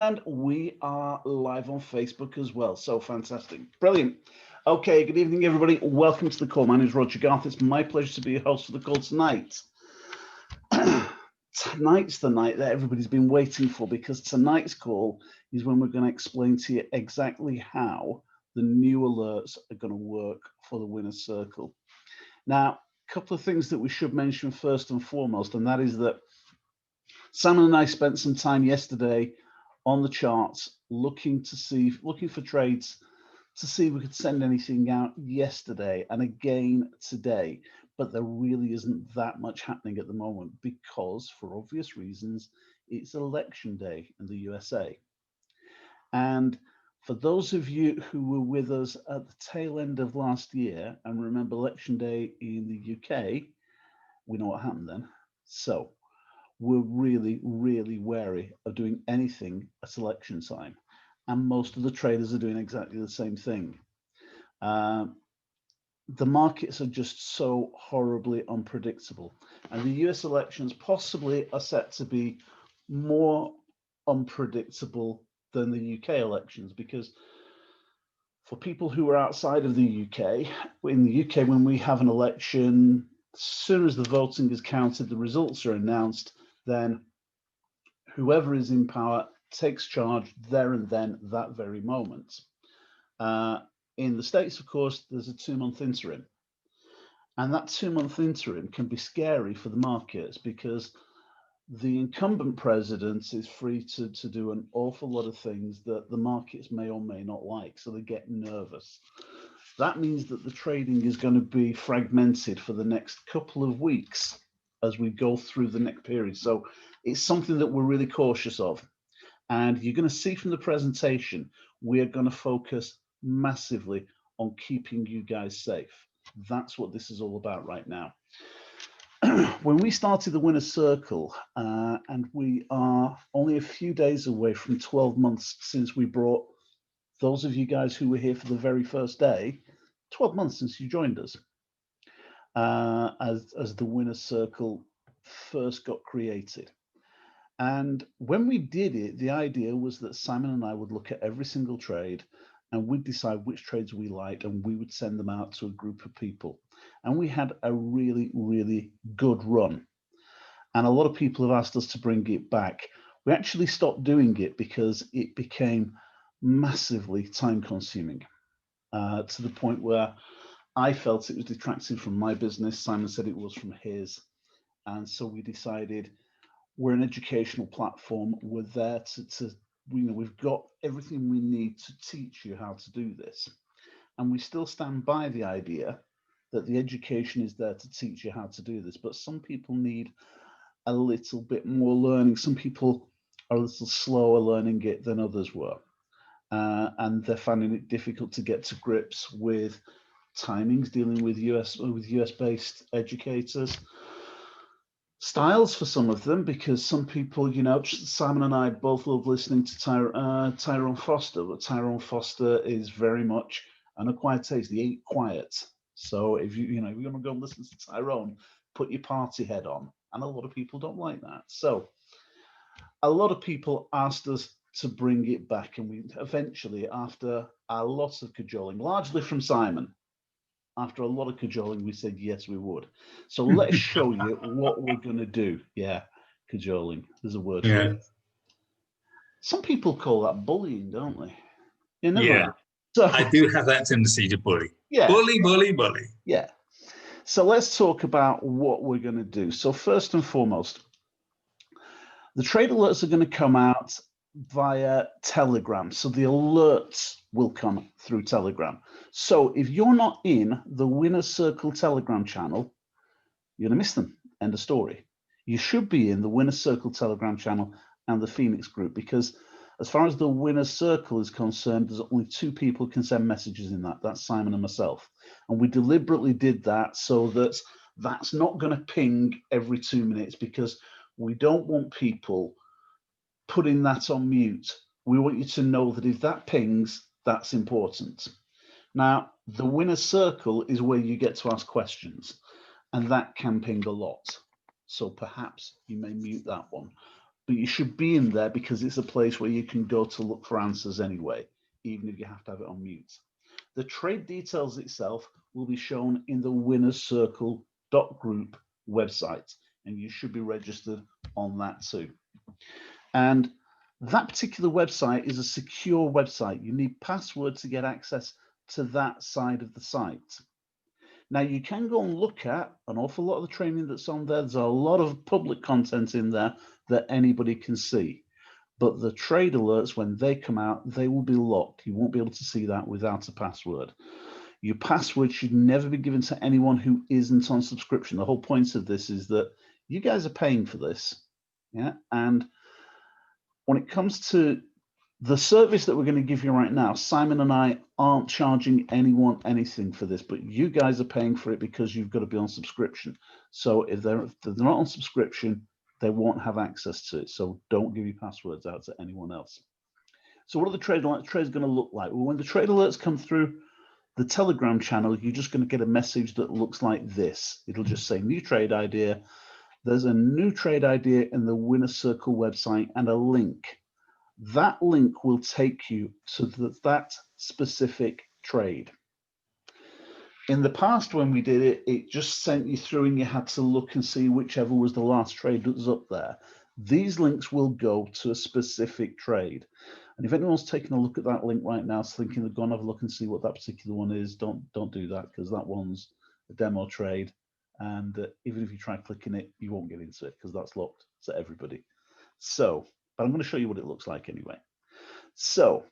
And we are live on Facebook as well. So fantastic. Brilliant. Okay, good evening, everybody. Welcome to the call. My name is Roger Garth. It's my pleasure to be your host for the call tonight. Tonight's the night that everybody's been waiting for, because tonight's call is when we're going to explain to you exactly how the new alerts are going to work for the winner's circle. Now, a couple of things that we should mention first and foremost, and that is that Simon and I spent some time yesterday on the charts looking for trades to see if we could send anything out yesterday and again today. But there really isn't that much happening at the moment because, for obvious reasons, it's election day in the USA. And for those of you who were with us at the tail end of last year and remember election day in the UK, we know what happened then. So we're really, really wary of doing anything at election time. And most of the traders are doing exactly the same thing. The markets are just so horribly unpredictable. And the US elections possibly are set to be more unpredictable than the UK elections, because for people who are outside of the UK, in the UK, when we have an election, as soon as the voting is counted, the results are announced, then whoever is in power takes charge there and then, that very moment. In the States, of course, there's a 2-month interim. And that 2-month interim can be scary for the markets because the incumbent president is free to do an awful lot of things that the markets may or may not like. So they get nervous. That means that the trading is going to be fragmented for the next couple of weeks as we go through the next period. So it's something that we're really cautious of. And you're going to see from the presentation, we're going to focus massively on keeping you guys safe. That's what this is all about right now. When we started the Winner's Circle, and we are only a few days away from 12 months since we brought those of you guys who were here for the very first day, 12 months since you joined us, as the Winner's Circle first got created. And when we did it, the idea was that Simon and I would look at every single trade and we'd decide which trades we liked and we would send them out to a group of people. And we had a really, really good run. And a lot of people have asked us to bring it back. We actually stopped doing it because it became massively time consuming, to the point where I felt it was detracting from my business. Simon said it was from his. And so we decided, we're an educational platform. We're there to we've got everything we need to teach you how to do this. And we still stand by the idea that the education is there to teach you how to do this. But some people need a little bit more learning. Some people are a little slower learning it than others were. And they're finding it difficult to get to grips with timings, dealing with US based educators. Styles for some of them, because some people, Simon and I both love listening to Tyrone Foster, but Tyrone Foster is very much an acquired taste. He ain't quiet. So if you want to go and listen to Tyrone, put your party head on. And a lot of people don't like that. So a lot of people asked us to bring it back, and we eventually, after a lot of cajoling, largely from Simon, after a lot of cajoling, we said yes, we would. So let's show you what we're going to do. Yeah, cajoling. There's a word for it. Some people call that bullying, don't they? Yeah, so, I do have that tendency to bully. Yeah. Bully. Yeah. So let's talk about what we're going to do. So first and foremost, the trade alerts are going to come out via Telegram. So the alerts will come through Telegram. So if you're not in the Winner's Circle Telegram channel, you're going to miss them. End of story. You should be in the Winner's Circle Telegram channel and the Phoenix group, because as far as the Winner's Circle is concerned, there's only 2 people who can send messages in that. That's Simon and myself. And we deliberately did that so that that's not going to ping every 2 minutes, because we don't want people putting that on mute. We want you to know that if that pings, that's important. Now, the Winner's Circle is where you get to ask questions, and that can ping a lot. So perhaps you may mute that one. but you should be in there because it's a place where you can go to look for answers anyway, even if you have to have it on mute. The trade details itself will be shown in the Winners Circle .group website, and you should be registered on that too. And that particular website is a secure website. You need password to get access to that side of the site. Now, you can go and look at an awful lot of the training that's on there. There's a lot of public content in there that anybody can see. But the trade alerts, when they come out, they will be locked. You won't be able to see that without a password. Your password should never be given to anyone who isn't on subscription. The whole point of this is that you guys are paying for this. Yeah. And when it comes to the service that we're going to give you right now, Simon and I aren't charging anyone anything for this, but you guys are paying for it because you've got to be on subscription. So if they're not on subscription, they won't have access to it. So don't give your passwords out to anyone else. So what are the trades going to look like? Well, when the trade alerts come through the Telegram channel, you're just going to get a message that looks like this. It'll just say new trade idea. There's a new trade idea in the Winner Circle website and a link. That link will take you to that specific trade. In the past, when we did it, it just sent you through and you had to look and see whichever was the last trade that was up there. These links will go to a specific trade. And if anyone's taking a look at that link right now, thinking they're going to have a look and see what that particular one is, don't do that, because that one's a demo trade. And even if you try clicking it, you won't get into it because that's locked to everybody. So, but I'm going to show you what it looks like anyway. So,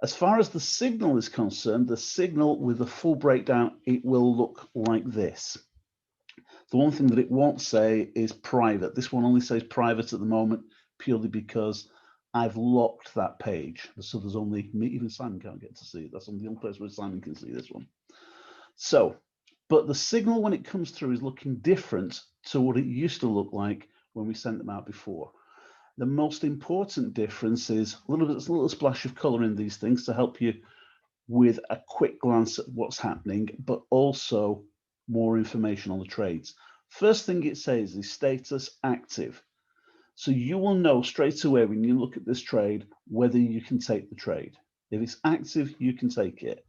as far as the signal is concerned, the signal with a full breakdown, it will look like this. The one thing that it won't say is private. This one only says private at the moment, purely because I've locked that page. So there's only me, even Simon can't get to see it. That's the only place where Simon can see this one. So, but the signal when it comes through is looking different to what it used to look like when we sent them out before. The most important difference is a little splash of color in these things to help you with a quick glance at what's happening, but also more information on the trades. First thing it says is status active. So you will know straight away when you look at this trade whether you can take the trade. If it's active, you can take it.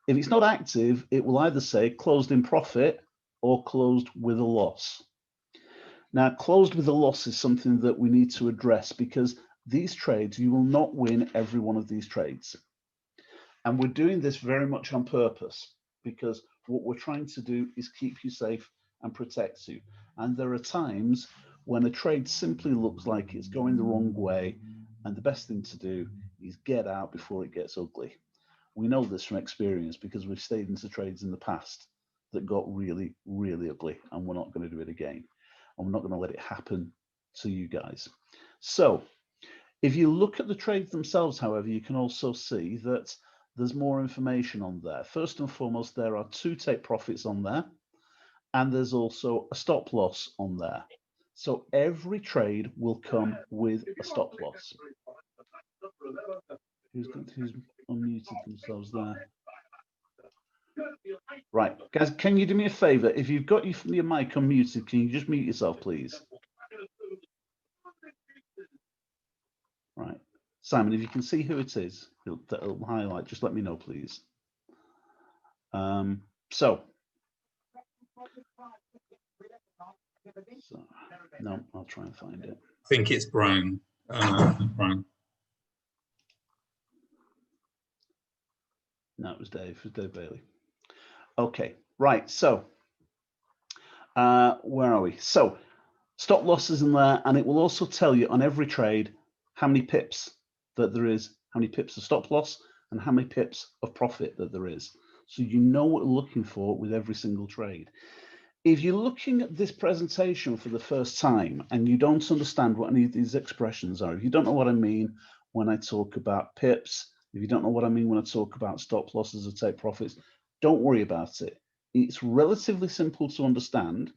If it's not active, it will either say closed in profit or closed with a loss. Now, closed with a loss is something that we need to address because these trades, you will not win every one of these trades. And we're doing this very much on purpose because what we're trying to do is keep you safe and protect you. And there are times when a trade simply looks like it's going the wrong way, and the best thing to do is get out before it gets ugly. We know this from experience because we've stayed into trades in the past that got really, really ugly, and we're not going to do it again. And we're not going to let it happen to you guys. So if you look at the trades themselves, however, you can also see that there's more information on there. First and foremost, there are 2 take profits on there, and there's also a stop loss on there. So every trade will come with a stop loss. Who's unmuted themselves there? Right, guys, can you do me a favor? If you've got your mic unmuted, can you just mute yourself, please? Right, Simon, if you can see who it is, it'll highlight. Just let me know, please. So no, I'll try and find it. I think it's Brian. Brian. No, it was Dave. It was Dave Bailey. Okay, right. So where are we? So stop losses in there, and it will also tell you on every trade how many pips that there is, how many pips of stop loss, and how many pips of profit that there is. So you know what we're looking for with every single trade. If you're looking at this presentation for the first time and you don't understand what any of these expressions are, if you don't know what I mean when I talk about pips, if you don't know what I mean when I talk about stop losses or take profits, don't worry about it. It's relatively simple to understand.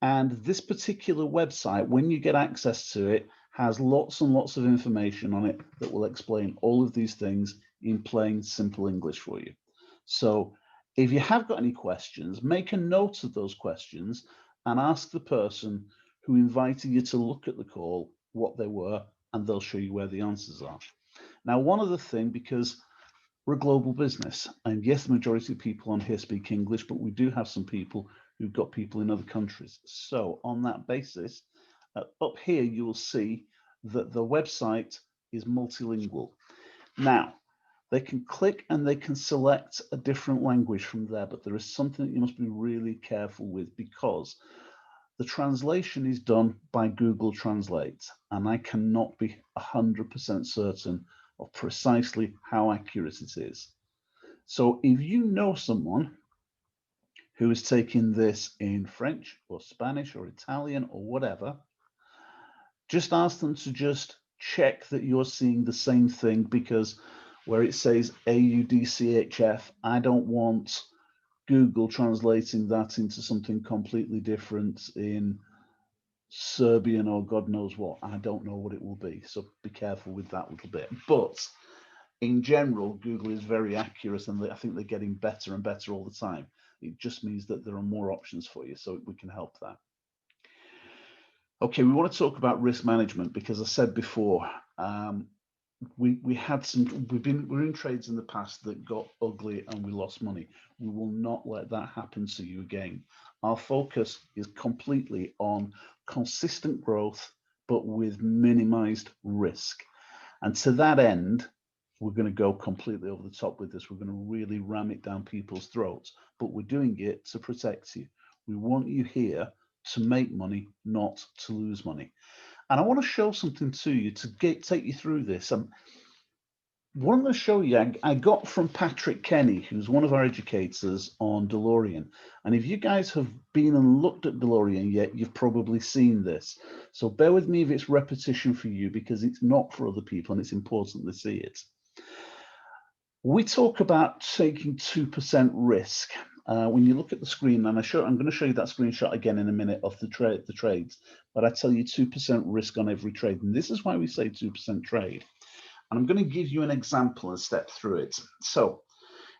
And this particular website, when you get access to it, has lots and lots of information on it that will explain all of these things in plain, simple English for you. So if you have got any questions, make a note of those questions and ask the person who invited you to look at the call what they were, and they'll show you where the answers are. Now, one other thing, because we're a global business, and yes, the majority of people on here speak English, but we do have some people who've got people in other countries. So on that basis, up here, you will see that the website is multilingual. Now, they can click and they can select a different language from there, but there is something that you must be really careful with, because the translation is done by Google Translate, and I cannot be 100% certain of precisely how accurate it is. So if you know someone who is taking this in French or Spanish or Italian or whatever, just ask them to just check that you're seeing the same thing, because where it says AUDCHF, I don't want Google translating that into something completely different in Serbian or God knows what. I don't know what it will be. So be careful with that little bit. But in general, Google is very accurate, and I think they're getting better and better all the time. It just means that there are more options for you, so we can help that. Okay, we want to talk about risk management, because I said before, we had some, we're in trades in the past that got ugly and we lost money. We will not let that happen to you again. Our focus is completely on consistent growth, but with minimized risk. And to that end, we're going to go completely over the top with this. We're going to really ram it down people's throats, but we're doing it to protect you. We want you here to make money, not to lose money. And I want to show something to you to take you through this. What I'm going to show you, I got from Patrick Kenny, who's one of our educators on DeLorean. And if you guys have been and looked at DeLorean yet, you've probably seen this. So bear with me if it's repetition for you, because it's not for other people and it's important to see it. We talk about taking 2% risk. When you look at the screen, and I'm going to show you that screenshot again in a minute of the trades, but I tell you 2% risk on every trade. And this is why we say 2% trade. And I'm going to give you an example and step through it. So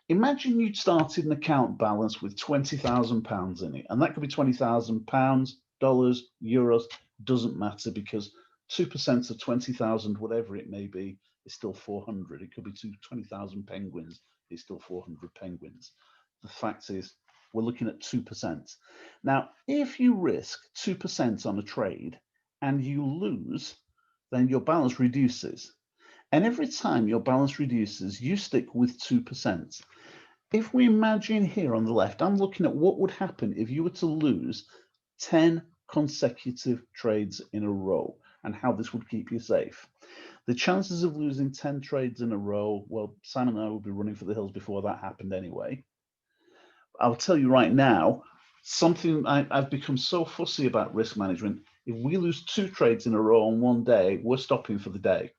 imagine you'd started an account balance with £20,000 in it, and that could be £20,000, dollars, euros, doesn't matter, because 2% of 20,000, whatever it may be, is still 400. It could be 20,000 penguins, it's still 400 penguins. The fact is, we're looking at 2%. Now, if you risk 2% on a trade and you lose, then your balance reduces. And every time your balance reduces, you stick with 2%. If we imagine here on the left, I'm looking at what would happen if you were to lose 10 consecutive trades in a row, and how this would keep you safe. The chances of losing 10 trades in a row, well, Simon and I would be running for the hills before that happened anyway. I'll tell you right now, something I've become so fussy about risk management. If we lose 2 trades in a row on one day, we're stopping for the day.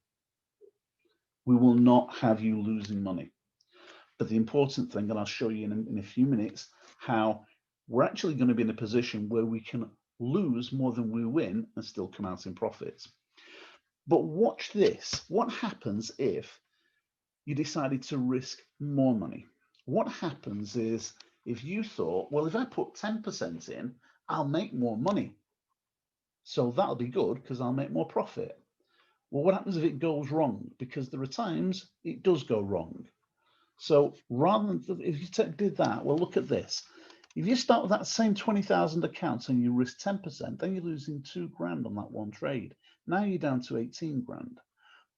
We will not have you losing money. But the important thing, and I'll show you in a few minutes, how we're actually going to be in a position where we can lose more than we win and still come out in profits. But watch this. What happens if you decided to risk more money? What happens is, if you thought, well, if I put 10% in, I'll make more money. So that'll be good because I'll make more profit. Well, what happens if it goes wrong? Because there are times it does go wrong. So rather than, if you did that, well, look at this. If you start with that same 20,000 accounts and you risk 10%, then you're losing 2 grand on that one trade. Now you're down to 18 grand.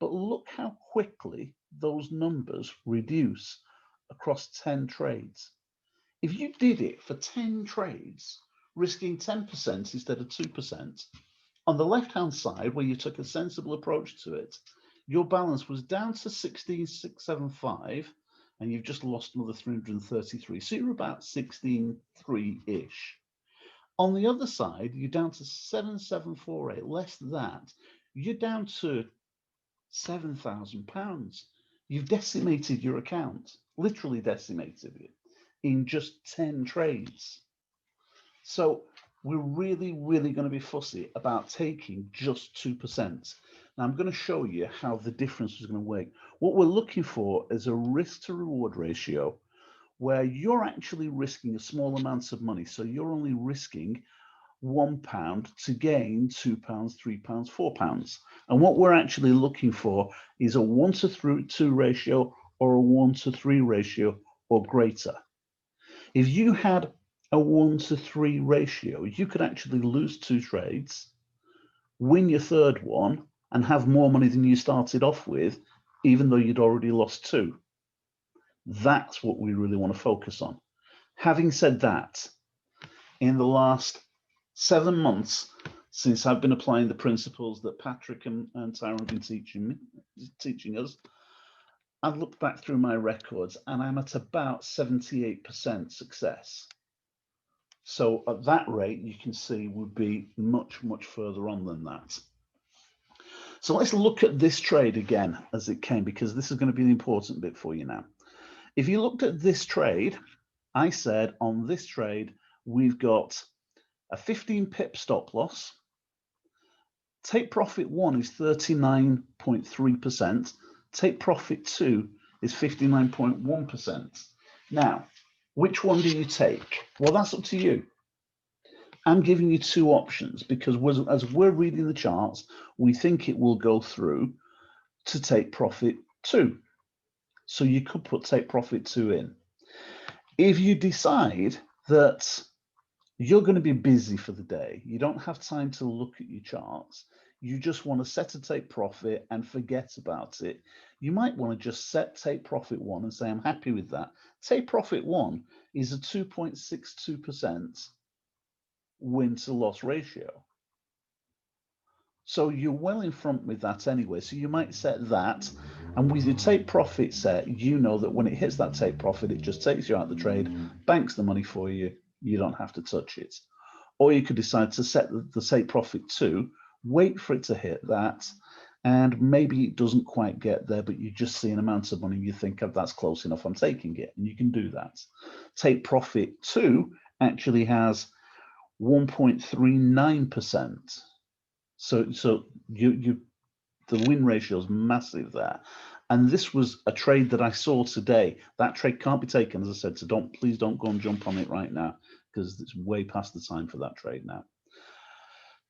But look how quickly those numbers reduce across 10 trades. If you did it for 10 trades, risking 10% instead of 2%, on the left-hand side, where you took a sensible approach to it, your balance was down to 16,675, and you've just lost another 333. So you're about 16,3-ish. On the other side, you're down to 7,748, less that. You're down to £7,000. You've decimated your account, literally decimated it, in just 10 trades. So we're really, really going to be fussy about taking just 2%. Now I'm going to show you how the difference is going to work. What we're looking for is a risk to reward ratio where you're actually risking a small amount of money. So you're only risking £1 to gain £2, £3, £4. And what we're actually looking for is a 1:2 ratio or a 1:3 ratio or greater. If you had a 1:3 ratio, you could actually lose 2 trades, win your third one, and have more money than you started off with, even though you'd already lost 2. That's what we really want to focus on. Having said that, in the last 7 months, since I've been applying the principles that Patrick and Tyrone have been teaching us, I've looked back through my records and I'm at about 78% success. So at that rate, you can see we'd be much, much further on than that. So let's look at this trade again as it came, because this is going to be the important bit for you now. If you looked at this trade, I said on this trade, we've got a 15 pip stop loss. Take profit 1 is 39.3%. Take profit 2 is 59.1%. Now, which one do you take? Well, that's up to you. I'm giving you 2 options because as we're reading the charts, we think it will go through to take profit 2. So you could put take profit 2 in. If you decide that you're going to be busy for the day, you don't have time to look at your charts, you just want to set a take profit and forget about it, you might want to just set take profit 1 and say, I'm happy with that. Take profit 1 is a 2.62% win to loss ratio. So you're well in front with that anyway. So you might set that, and with your take profit set, you know that when it hits that take profit, it just takes you out of the trade, banks the money for you, you don't have to touch it. Or you could decide to set the take profit 2, wait for it to hit that, and maybe it doesn't quite get there, but you just see an amount of money, you think, oh, that's close enough, I'm taking it, and you can do that. Take profit 2 actually has 1.39%. So the win ratio is massive there. And this was a trade that I saw today. That trade can't be taken, as I said, so please don't go and jump on it right now, because it's way past the time for that trade now.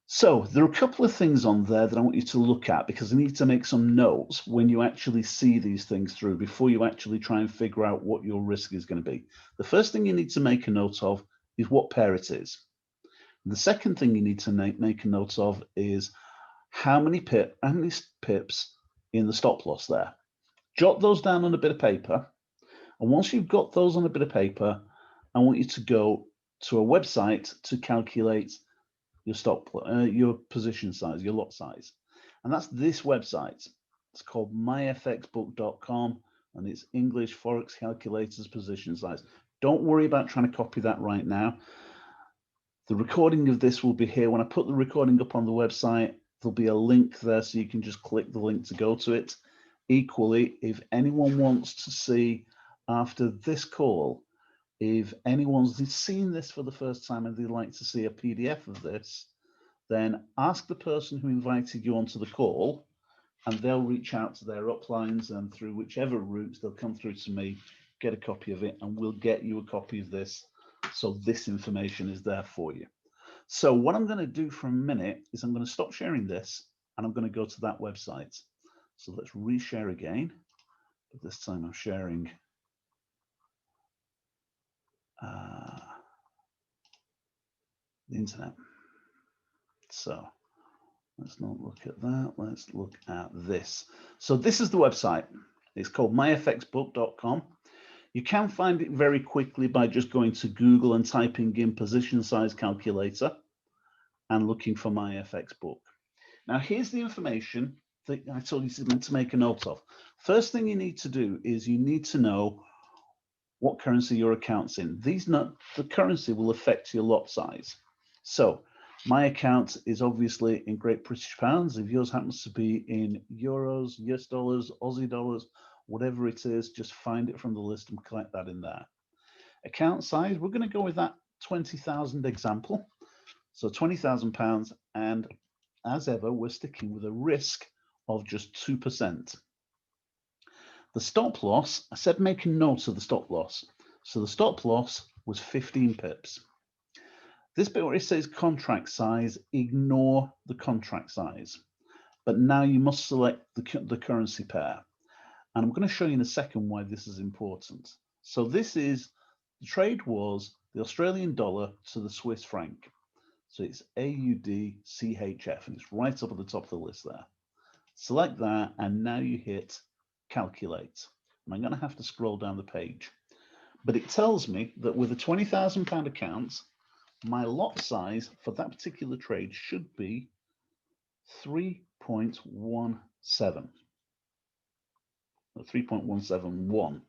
So there are a couple of things on there that I want you to look at, because you need to make some notes when you actually see these things through, before you actually try and figure out what your risk is going to be. The first thing you need to make a note of is what pair it is. The second thing you need to make a note of is how many pips in the stop loss there. Jot those down on a bit of paper. And once you've got those on a bit of paper, I want you to go to a website to calculate your position size, your lot size. And that's this website. It's called myfxbook.com, and it's English Forex Calculators Position Size. Don't worry about trying to copy that right now. The recording of this will be here. When I put the recording up on the website, there'll be a link there, so you can just click the link to go to it. Equally, if anyone wants to see after this call, if anyone's seen this for the first time and they'd like to see a PDF of this, then ask the person who invited you onto the call, and they'll reach out to their uplines, and through whichever routes they'll come through to me, get a copy of it, and we'll get you a copy of this. So this information is there for you. So what I'm going to do for a minute is I'm going to stop sharing this, and I'm going to go to that website. So let's reshare again, but this time I'm sharing the internet. So let's not look at that. Let's look at this. So this is the website. It's called myfxbook.com. You can find it very quickly by just going to Google and typing in position size calculator and looking for myfxbook. Now, here's the information that I told you to make a note of. First thing you need to do is you need to know what currency your account's in. The currency will affect your lot size. So my account is obviously in Great British Pounds. If yours happens to be in euros, US dollars, Aussie dollars, whatever it is, just find it from the list and collect that in there. Account size, we're going to go with that 20,000 example. So £20,000, and as ever, we're sticking with a risk of just 2%. The stop loss, I said make a note of the stop loss. So the stop loss was 15 pips. This bit where it says contract size, ignore the contract size. But now you must select the currency pair. And I'm going to show you in a second why this is important. So this is, the trade was the Australian dollar to the Swiss franc. So it's AUD-CHF, and it's right up at the top of the list there. Select that, and now you hit calculate. And I'm going to have to scroll down the page. But it tells me that with a £20,000 account, my lot size for that particular trade should be 3.17. 3.171.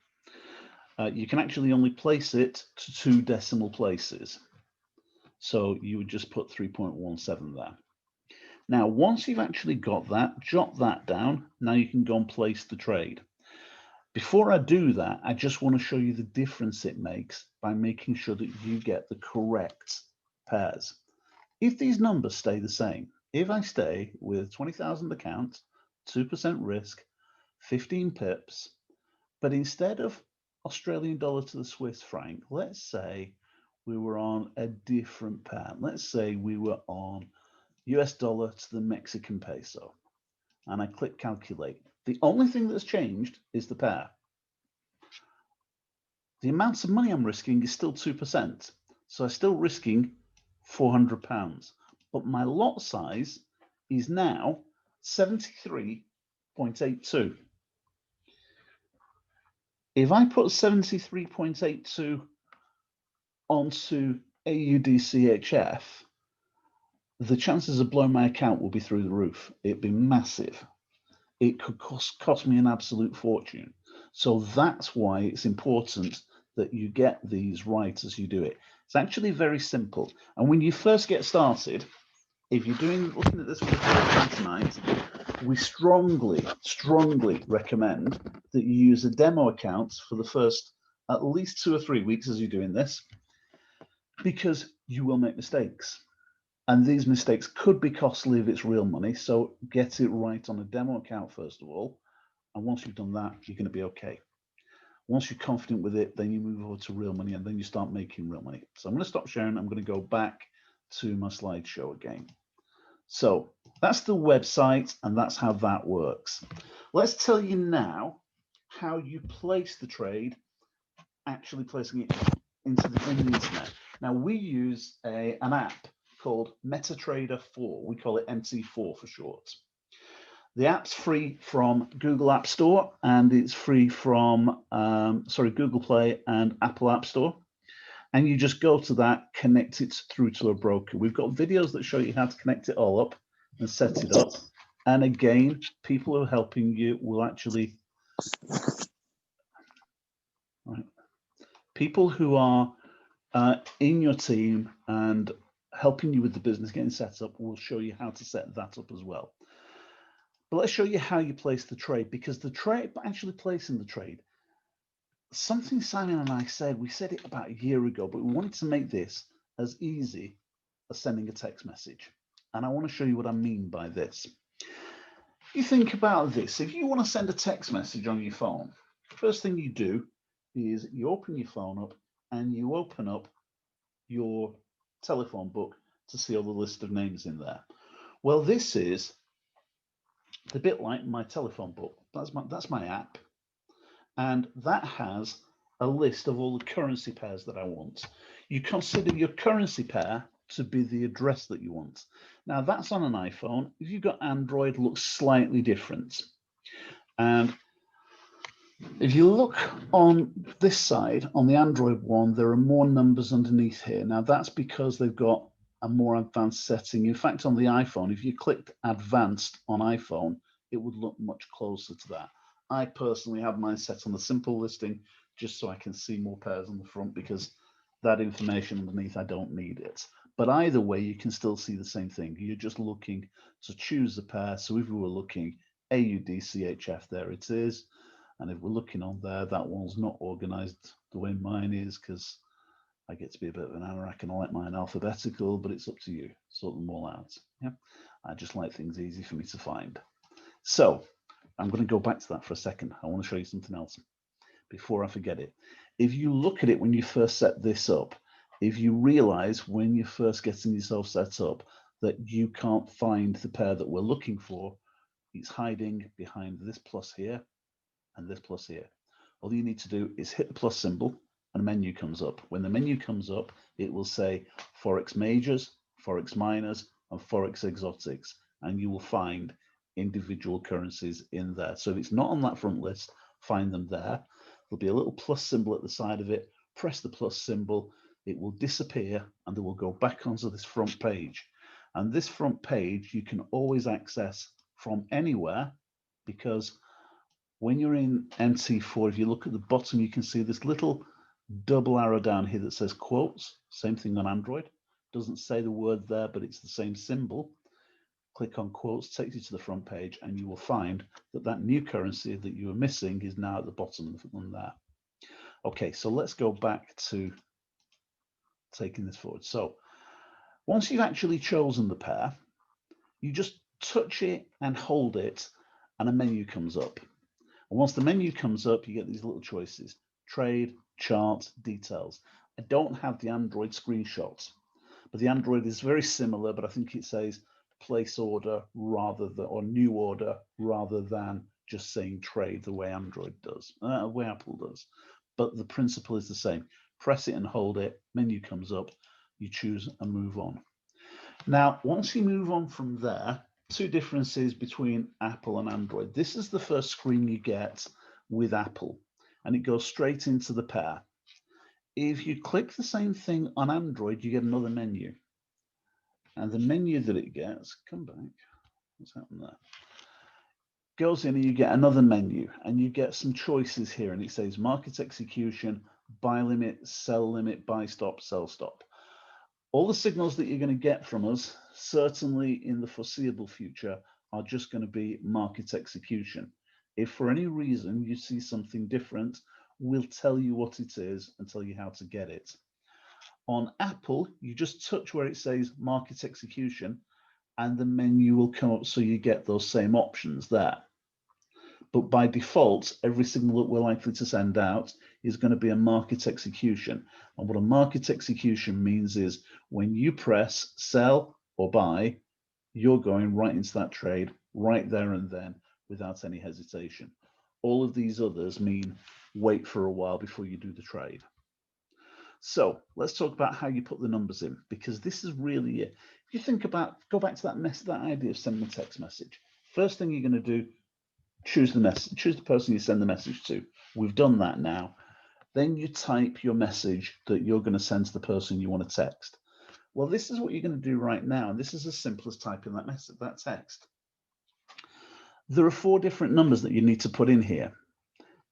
You can actually only place it to 2 decimal places. So you would just put 3.17 there. Now, once you've actually got that, jot that down. Now you can go and place the trade. Before I do that, I just want to show you the difference it makes by making sure that you get the correct pairs. If these numbers stay the same, if I stay with 20,000 account, 2% risk, 15 pips, but instead of Australian dollar to the Swiss franc, let's say we were on a different pair. Let's say we were on US dollar to the Mexican peso, and I click calculate. The only thing that's changed is the pair. The amount of money I'm risking is still 2%, so I'm still risking £400, but my lot size is now 73.82. If I put 73.82 onto AUD-CHF, the chances of blowing my account will be through the roof. It'd be massive. It could cost me an absolute fortune. So that's why it's important that you get these right as you do it. It's actually very simple. And when you first get started, if you're looking at this for the first time tonight, we strongly recommend that you use a demo account for the first at least 2 or 3 weeks as you're doing this, because you will make mistakes. And these mistakes could be costly if it's real money. So get it right on a demo account first of all. And once you've done that, you're going to be okay. Once you're confident with it, then you move over to real money, and then you start making real money. So I'm going to stop sharing. I'm going to go back to my slideshow again. So that's the website, and that's how that works. Let's tell you now how you place the trade, actually placing it into the internet. Now we use an app called MetaTrader 4. We call it MT4 for short. The app's free from Google App Store, and it's free from Google Play and Apple App Store. And you just go to that, connect it through to a broker. We've got videos that show you how to connect it all up and set it up. And again, people who are helping you will actually, people who are in your team and helping you with the business getting set up will show you how to set that up as well. But let's show you how you place the trade, because the trade, actually placing the trade, something Simon and I said, we said it about a year ago, but we wanted to make this as easy as sending a text message. And I want to show you what I mean by this. You think about this. If you want to send a text message on your phone, first thing you do is you open your phone up and you open up your telephone book to see all the list of names in there. Well, this is a bit like my telephone book. That's my app. And that has a list of all the currency pairs that I want. You consider your currency pair to be the address that you want. Now that's on an iPhone. If you've got Android, it looks slightly different. And if you look on this side, on the Android one, there are more numbers underneath here. Now that's because they've got a more advanced setting. In fact, on the iPhone, if you clicked advanced on iPhone, it would look much closer to that. I personally have mine set on the simple listing just so I can see more pairs on the front, because that information underneath, I don't need it. But either way, you can still see the same thing. You're just looking to choose a pair. So if we were looking AUD-CHF, there it is. And if we're looking on there, that one's not organized the way mine is, because I get to be a bit of an anorak and I like mine alphabetical, but it's up to you. Sort them all out. Yeah, I just like things easy for me to find. So I'm going to go back to that for a second. I want to show you something else before I forget it. If you look at it when you first set this up, if you realize when you're first getting yourself set up that you can't find the pair that we're looking for, it's hiding behind this plus here and this plus here. All you need to do is hit the plus symbol and a menu comes up. When the menu comes up, it will say Forex Majors, Forex Minors, and Forex Exotics, and you will find individual currencies in there. So if it's not on that front list, find them there. There'll be a little plus symbol at the side of it. Press the plus symbol, it will disappear, and it will go back onto this front page. And this front page you can always access from anywhere, because when you're in MT4, if you look at the bottom, you can see this little double arrow down here that says quotes. Same thing on Android. Doesn't say the word there, but it's the same symbol. Click on quotes, takes you to the front page, and you will find that that new currency that you were missing is now at the bottom of the one there. Okay, so let's go back to taking this forward. So once you've actually chosen the pair, you just touch it and hold it, and a menu comes up. And once the menu comes up, you get these little choices: trade, chart, details. I don't have the Android screenshots, but the Android is very similar, but I think it says place order rather than, or new order rather than just saying trade the way Android does, the way Apple does. But the principle is the same. Press it and hold it, menu comes up, you choose and move on. Now, once you move on from there, two differences between Apple and Android. This is the first screen you get with Apple, and it goes straight into the pair. If you click the same thing on Android, you get another menu. And the menu that it gets, come back, what's happened there? Goes in and you get another menu, and you get some choices here, and it says market execution, buy limit, sell limit, buy stop, sell stop. All the signals that you're going to get from us, certainly in the foreseeable future, are just going to be market execution. If for any reason you see something different, we'll tell you what it is and tell you how to get it. On Apple, you just touch where it says market execution, and the menu will come up so you get those same options there. But by default, every signal that we're likely to send out is going to be a market execution. And what a market execution means is when you press sell or buy, you're going right into that trade right there and then without any hesitation. All of these others mean wait for a while before you do the trade. So let's talk about how you put the numbers in, because this is really it. If you think about, go back to that idea of sending a text message. First thing you're going to do, choose the message, choose the person you send the message to. We've done that now. Then you type your message that you're going to send to the person you want to text. Well, this is what you're going to do right now, and this is as simple as typing that message, that text. There are 4 different numbers that you need to put in here,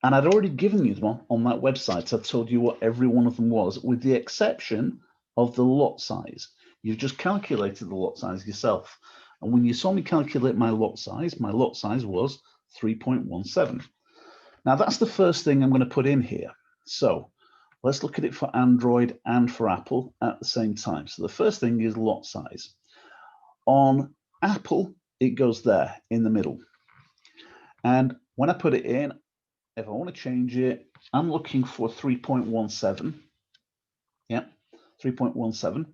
and I'd already given you them on that website. I've told you what every one of them was, with the exception of the lot size. You've just calculated the lot size yourself, and when you saw me calculate my lot size was 3.17. Now that's the first thing I'm going to put in here. So let's look at it for Android and for Apple at the same time. So the first thing is lot size. On Apple, it goes there in the middle. And when I put it in, if I want to change it, I'm looking for 3.17. Yeah, 3.17.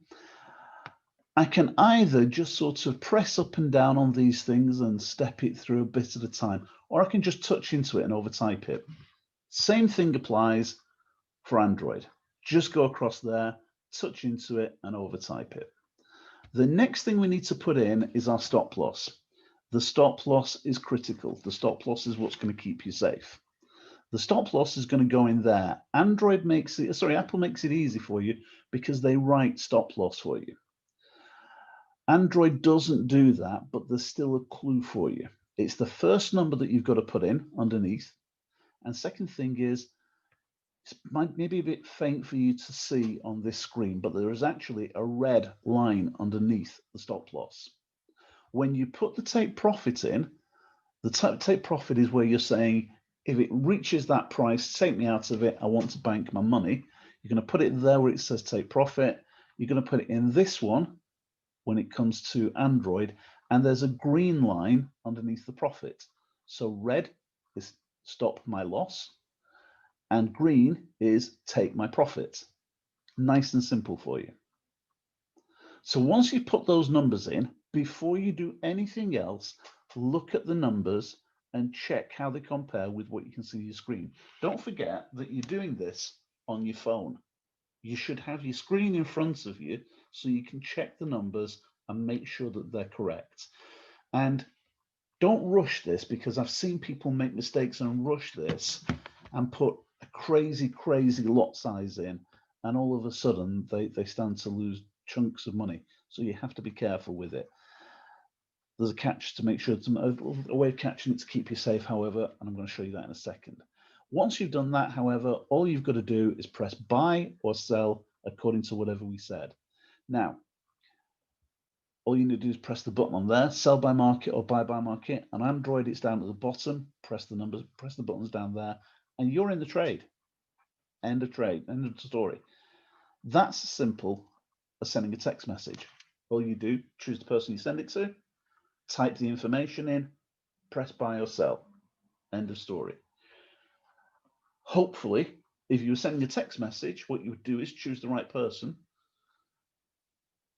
I can either just sort of press up and down on these things and step it through a bit at a time, or I can just touch into it and overtype it. Same thing applies for Android. Just go across there, touch into it and overtype it. The next thing we need to put in is our stop loss. The stop loss is critical. The stop loss is what's going to keep you safe. The stop loss is going to go in there. Apple makes it easy for you because they write stop loss for you. Android doesn't do that, but there's still a clue for you. It's the first number that you've got to put in underneath. And second thing is, it might maybe a bit faint for you to see on this screen, but there is actually a red line underneath the stop loss. When you put the take profit in, the take profit is where you're saying, if it reaches that price, take me out of it, I want to bank my money. You're going to put it there where it says take profit. You're going to put it in this one when it comes to Android, and there's a green line underneath the profit. So red is stop my loss, and green is take my profit. Nice and simple for you. So once you've put those numbers in, before you do anything else, look at the numbers and check how they compare with what you can see on your screen. Don't forget that you're doing this on your phone. You should have your screen in front of you so you can check the numbers and make sure that they're correct. And don't rush this, because I've seen people make mistakes and rush this and put a crazy, crazy lot size in, and all of a sudden they stand to lose chunks of money. So you have to be careful with it. There's a catch to make sure, a way of catching it to keep you safe, however, and I'm going to show you that in a second. Once you've done that, however, all you've got to do is press buy or sell according to whatever we said. Now, all you need to do is press the button on there, sell by market or buy by market. On Android, it's down at the bottom. Press the numbers, press the buttons down there, and you're in the trade. End of trade, end of the story. That's as simple as sending a text message. All you do, choose the person you send it to, type the information in, press buy or sell. End of story. Hopefully, if you were sending a text message, what you would do is choose the right person,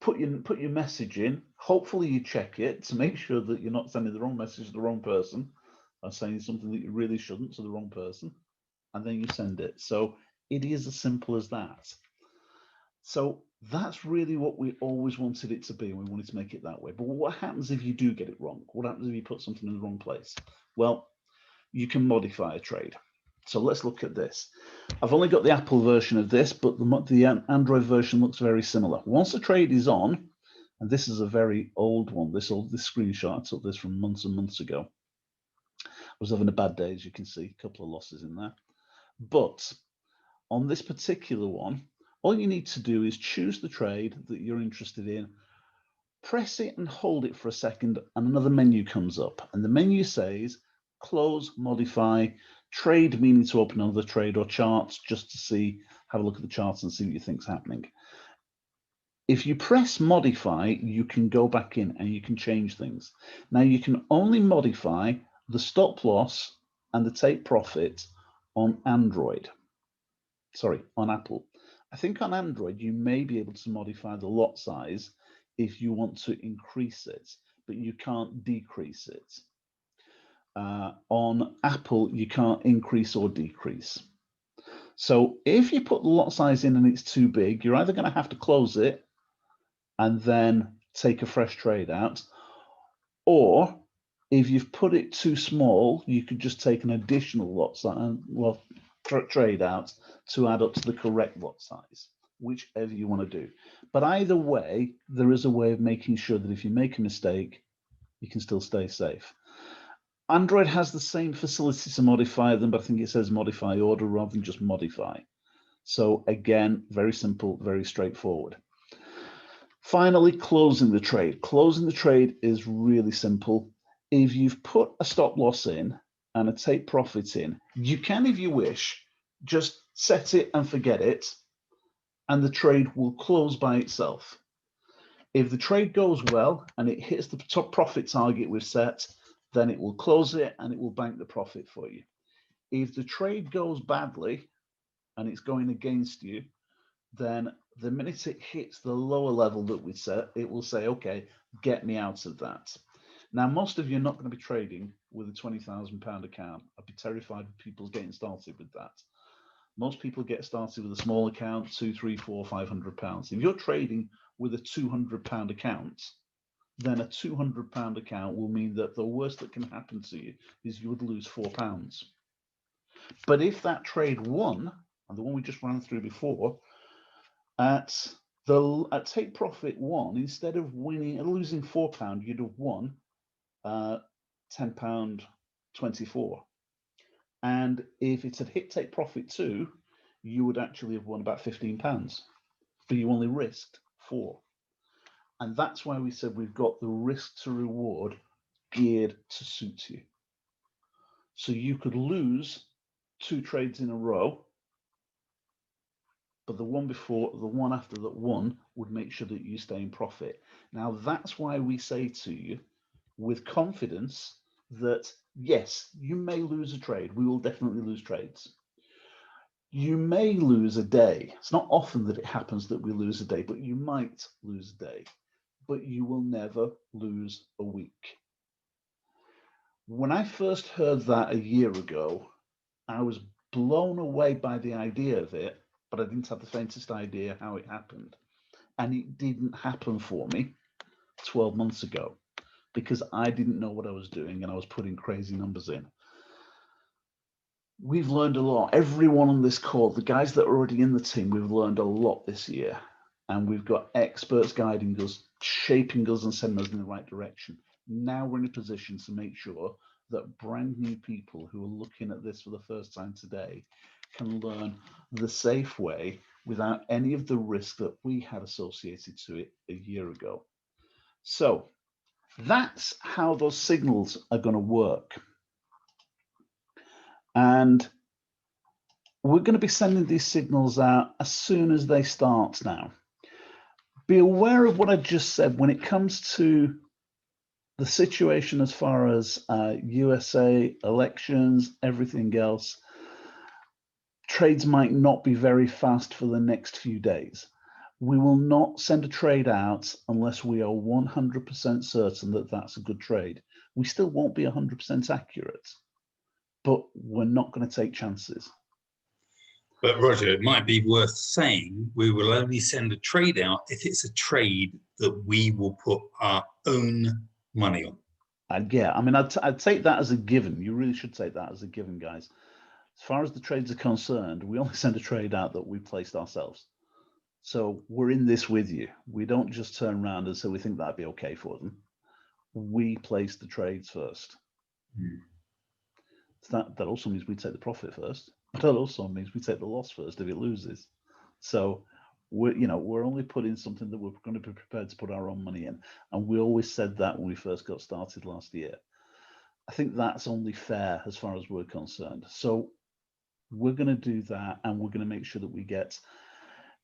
put your message in. Hopefully you check it to make sure that you're not sending the wrong message to the wrong person or saying something that you really shouldn't to the wrong person, and then you send it. So it is as simple as that. So that's really what we always wanted it to be, and we wanted to make it that way. But what happens if you do get it wrong? What happens if you put something in the wrong place? Well, you can modify a trade. So let's look at this. I've only got the Apple version of this, but the Android version looks very similar. Once the trade is on, and this is a very old one, this screenshot, I took this from months and months ago. I was having a bad day, as you can see, a couple of losses in there. But on this particular one, all you need to do is choose the trade that you're interested in, press it and hold it for a second, and another menu comes up. And the menu says close, modify, trade, meaning to open another trade, or charts, just to see, have a look at the charts and see what you think's happening. If you press modify, you can go back in and you can change things. Now you can only modify the stop loss and the take profit on Android. Sorry, on Apple. I think on Android, you may be able to modify the lot size if you want to increase it, but you can't decrease it. On Apple, you can't increase or decrease. So if you put the lot size in and it's too big, you're either going to have to close it and then take a fresh trade out, or if you've put it too small, you could just take an additional lot size, trade out to add up to the correct lot size, whichever you want to do. But either way, there is a way of making sure that if you make a mistake, you can still stay safe. Android has the same facility to modify them, but I think it says modify order rather than just modify. So again, very simple, very straightforward. Finally, closing the trade. Closing the trade is really simple. If you've put a stop loss in and a take profit in, you can, if you wish, just set it and forget it, and the trade will close by itself. If the trade goes well and it hits the top profit target we've set, then it will close it and it will bank the profit for you. If the trade goes badly and it's going against you, then the minute it hits the lower level that we set, it will say, okay, get me out of that. Now, most of you are not going to be trading with a £20,000 account. I'd be terrified of people getting started with that. Most people get started with a small account, £200, £300, £400, £500. If you're trading with a £200 account, then a £200 account will mean that the worst that can happen to you is you would lose £4. But if that trade won, and the one we just ran through before, at take profit one, instead of losing £4, you'd have won £10.24. And if it had hit take profit 2, you would actually have won about £15, but you only risked 4. And that's why we said we've got the risk to reward geared to suit you. So you could lose 2 trades in a row, but the one before, the one after that one would make sure that you stay in profit. Now, that's why we say to you with confidence that, yes, you may lose a trade. We will definitely lose trades. You may lose a day. It's not often that it happens that we lose a day, but you might lose a day. But you will never lose a week. When I first heard that a year ago, I was blown away by the idea of it, but I didn't have the faintest idea how it happened. And it didn't happen for me 12 months ago because I didn't know what I was doing and I was putting crazy numbers in. We've learned a lot. Everyone on this call, the guys that are already in the team, we've learned a lot this year. And we've got experts guiding us, shaping us and sending us in the right direction. Now we're in a position to make sure that brand new people who are looking at this for the first time today can learn the safe way without any of the risk that we had associated to it a year ago. So that's how those signals are going to work. And we're going to be sending these signals out as soon as they start now. Be aware of what I just said when it comes to the situation as far as USA elections, everything else. Trades might not be very fast for the next few days. We will not send a trade out unless we are 100% certain that that's a good trade. We still won't be 100% accurate, but we're not going to take chances. But Roger, it might be worth saying we will only send a trade out if it's a trade that we will put our own money on. Yeah, I mean, I'd take that as a given. You really should take that as a given, guys. As far as the trades are concerned, we only send a trade out that we placed ourselves. So we're in this with you. We don't just turn around and say we think that'd be okay for them. We place the trades first. So that also means we take the profit first. But that also means we take the loss first if it loses. So we're only putting something that we're going to be prepared to put our own money in. And we always said that when we first got started last year. I think that's only fair as far as we're concerned. So we're going to do that, and we're going to make sure that we get.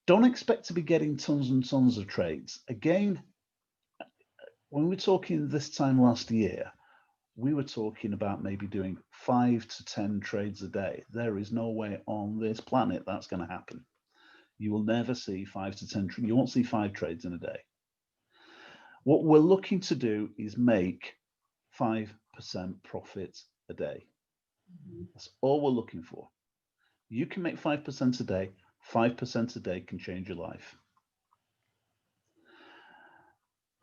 Don't expect to be getting tons and tons of trades. Again, when we were talking this time last year, we were talking about maybe doing 5 to 10 trades a day. There is no way on this planet that's going to happen. You will never see 5 to 10. You won't see 5 trades in a day. What we're looking to do is make 5% profit a day. That's all we're looking for. You can make 5% a day. 5% a day can change your life.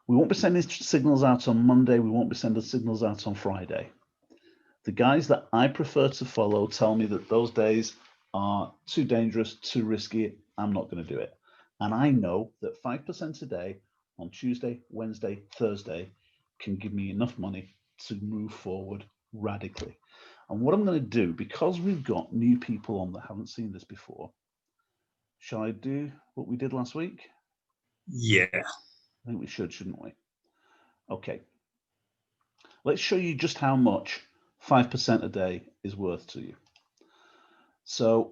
We won't be sending signals out on Monday. We won't be sending signals out on Friday. The guys that I prefer to follow tell me that those days are too dangerous, too risky. I'm not going to do it. And I know that 5% a day on Tuesday, Wednesday, Thursday can give me enough money to move forward radically. And what I'm going to do, because we've got new people on that haven't seen this before, shall I do what we did last week? Yeah. I think we should, shouldn't we? Okay. Let's show you just how much 5% a day is worth to you. So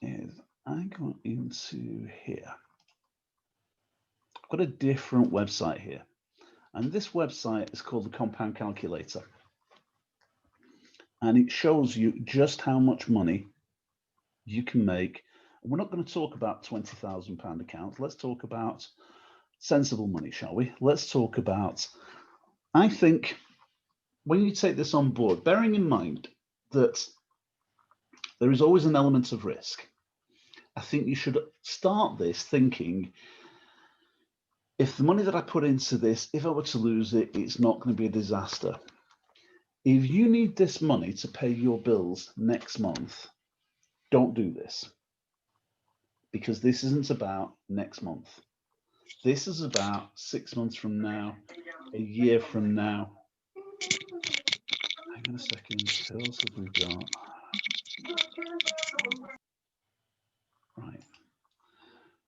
if I go into here, I've got a different website here. And this website is called the Compound Calculator. And it shows you just how much money you can make. We're not going to talk about £20,000 accounts. Let's talk about sensible money, shall we? Let's talk about, I think, when you take this on board, bearing in mind that there is always an element of risk, I think you should start this thinking, if the money that I put into this, if I were to lose it, it's not going to be a disaster. If you need this money to pay your bills next month, don't do this. Because this isn't about next month. This is about 6 months from now, a year from now. Hang on a second, who else have we got? Right.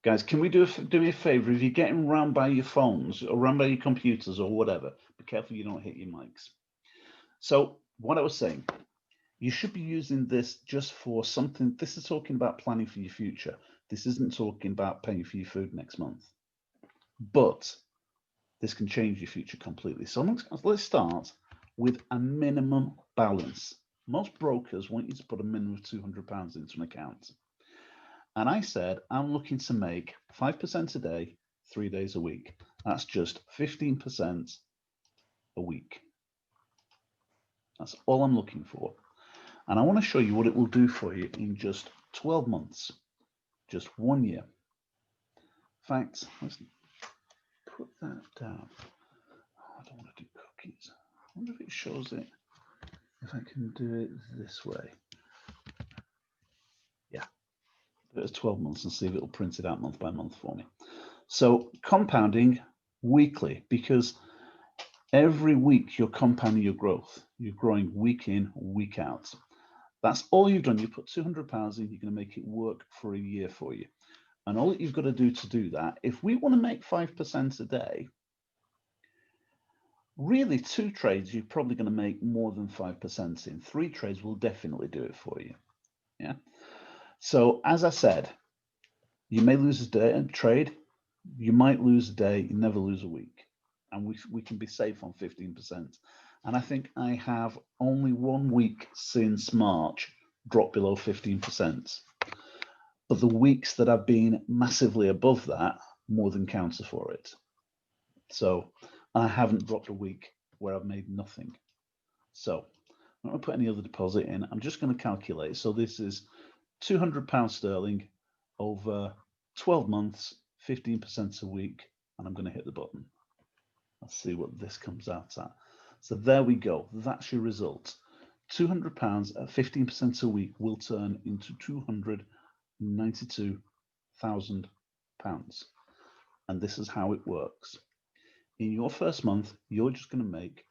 Guys, can we do me a favor? If you're getting round by your phones or round by your computers or whatever, be careful you don't hit your mics. So what I was saying, you should be using this just for something. This is talking about planning for your future. This isn't talking about paying for your food next month. But this can change your future completely. So let's start with a minimum balance. Most brokers want you to put a minimum of £200 into an account. And I said, I'm looking to make 5% a day, 3 days a week. That's just 15% a week. That's all I'm looking for. And I want to show you what it will do for you in just 12 months, just 1 year. In fact, let's put that down. Oh, I don't want to do cookies. I wonder if it shows it, if I can do it this way. Yeah, do it as 12 months and see if it'll print it out month by month for me. So compounding weekly, because every week you're compounding your growth. You're growing week in, week out. That's all you've done. You put £200 in, you're going to make it work for a year for you. And all that you've got to do that, if we want to make 5% a day, really 2 trades, you're probably going to make more than 5% in. 3 trades will definitely do it for you. Yeah. So as I said, you may lose a day and trade. You might lose a day, you never lose a week. And we can be safe on 15%. And I think I have only 1 week since March dropped below 15%. But the weeks that I've been massively above that more than counter for it. So I haven't dropped a week where I've made nothing. So I'm not going to put any other deposit in. I'm just going to calculate. So this is £200 sterling over 12 months, 15% a week, and I'm going to hit the button. Let's see what this comes out at. So there we go. That's your result. £200 at 15% a week will turn into £292,000. And this is how it works. In your first month, you're just going to make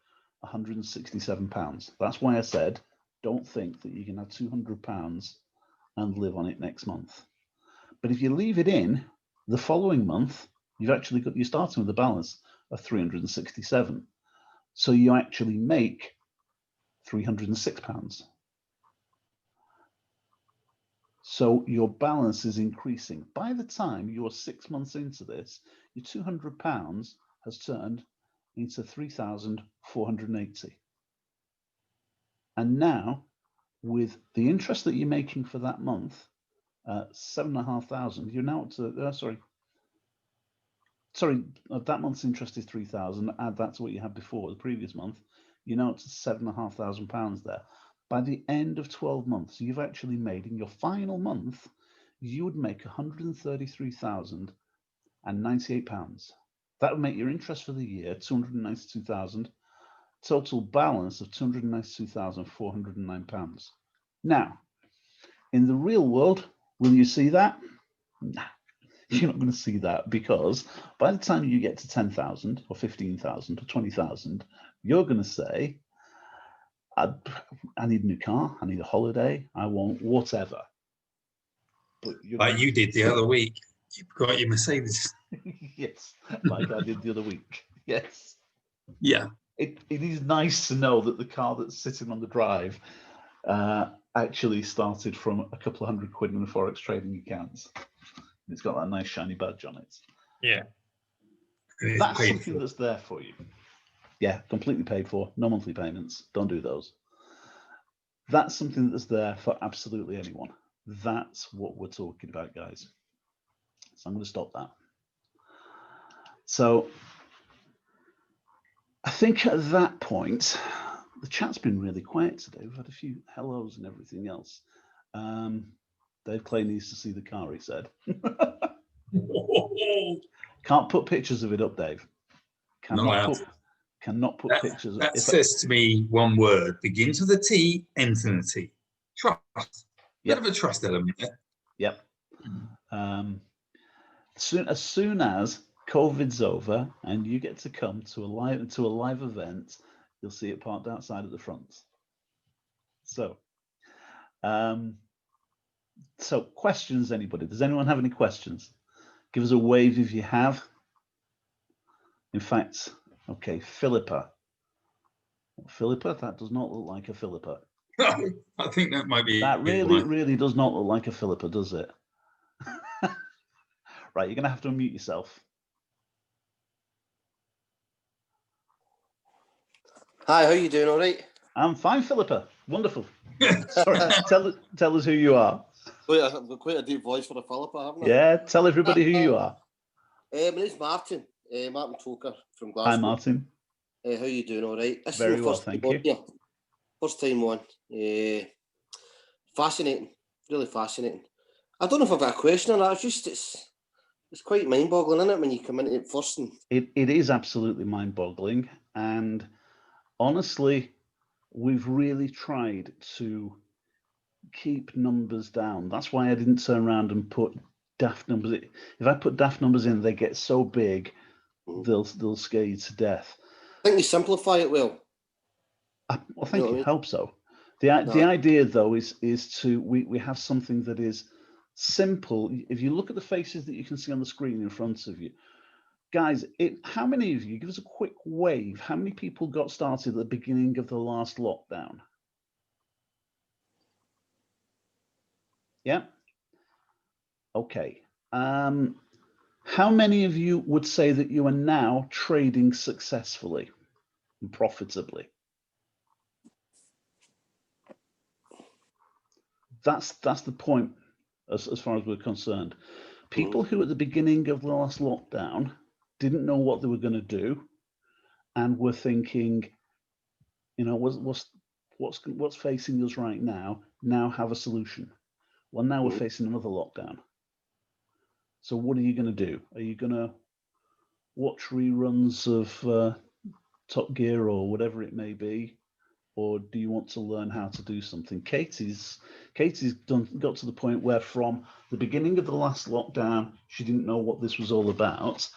£167. That's why I said, don't think that you can have £200 and live on it next month. But if you leave it in the following month, you're starting with a balance of 367. So you actually make £306. So your balance is increasing. By the time you're 6 months into this, your £200 has turned into 3,480. And now, with the interest that you're making for that month, 7,500, you're now up to, that month's interest is 3,000. Add that to what you had before, the previous month, you're now up to £7,500 there. By the end of 12 months, you've actually made, in your final month, you would make £133,098. That would make your interest for the year 292,000, total balance of £292,409. Now, in the real world, will you see that? Nah, you're not going to see that, because by the time you get to 10,000 or 15,000 or 20,000, you're going to say, I need a new car, I need a holiday, I want whatever. But like you did the other week, you got your Mercedes. Yes, like I did the other week. Yes. Yeah. It is nice to know that the car that's sitting on the drive actually started from a couple of £100 in a Forex trading account. It's got that nice shiny badge on it. Yeah. That's something that's there for you. Yeah, completely paid for, no monthly payments. Don't do those. That's something that's there for absolutely anyone. That's what we're talking about, guys. So I'm going to stop that. So I think at that point, the chat's been really quiet today. We've had a few hellos and everything else. Dave Clay needs to see the car, he said. Can't put pictures of it up, Dave. Cannot put pictures. That says to me one word: begins with a T, ends in a T. Trust. Bit of a trust element there. Yep. As soon as COVID's over and you get to come to a live event, you'll see it parked outside at the front. So, questions, anybody? Does anyone have any questions? Give us a wave if you have. In fact, okay, Philippa. Philippa, that does not look like a Philippa. I think that might be. That really does not look like a Philippa, does it? Right, you're going to have to unmute yourself. Hi, how are you doing? All right? I'm fine, Philippa. Wonderful. Sorry, tell us who you are. I've got quite a deep voice for a Philippa, haven't I? Yeah, tell everybody who you are. My name's Martin. Martin Toker from Glasgow. Hi, Martin. How you doing? All right. This Very is my well, first thank time you. on here. First time on. Fascinating. Really fascinating. I don't know if I've got a question or not. It's quite mind-boggling, isn't it, when you come into it first? And It is absolutely mind-boggling, and honestly, we've really tried to keep numbers down. That's why I didn't turn around and put daft numbers in. If I put daft numbers in, they get so big, they'll scare you to death. I think you simplify it well. Well, thank you. Hope so. The idea, though, is to we have something that is simple. If you look at the faces that you can see on the screen in front of you, guys, how many of you, give us a quick wave, how many people got started at the beginning of the last lockdown? Yeah. Okay. How many of you would say that you are now trading successfully and profitably? That's the point as far as we're concerned. People who at the beginning of the last lockdown didn't know what they were going to do and were thinking, you know, what's facing us right now have a solution. Well, now we're facing another lockdown. So what are you going to do? Are you going to watch reruns of Top Gear or whatever it may be? Or do you want to learn how to do something? Katie's got to the point where from the beginning of the last lockdown, she didn't know what this was all about.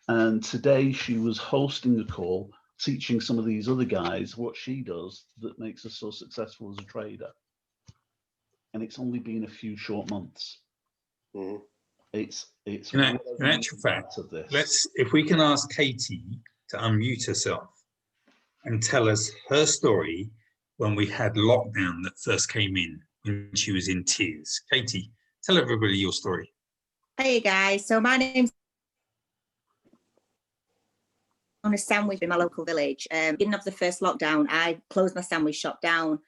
And today she was hosting a call, teaching some of these other guys what she does that makes her so successful as a trader. And it's only been a few short months. It's in actual fact, if we can ask Katie to unmute herself and tell us her story when we had lockdown that first came in, when she was in tears. Katie, tell everybody your story. Hey guys, so my name's on a sandwich in my local village. Beginning of the first lockdown, I closed my sandwich shop down,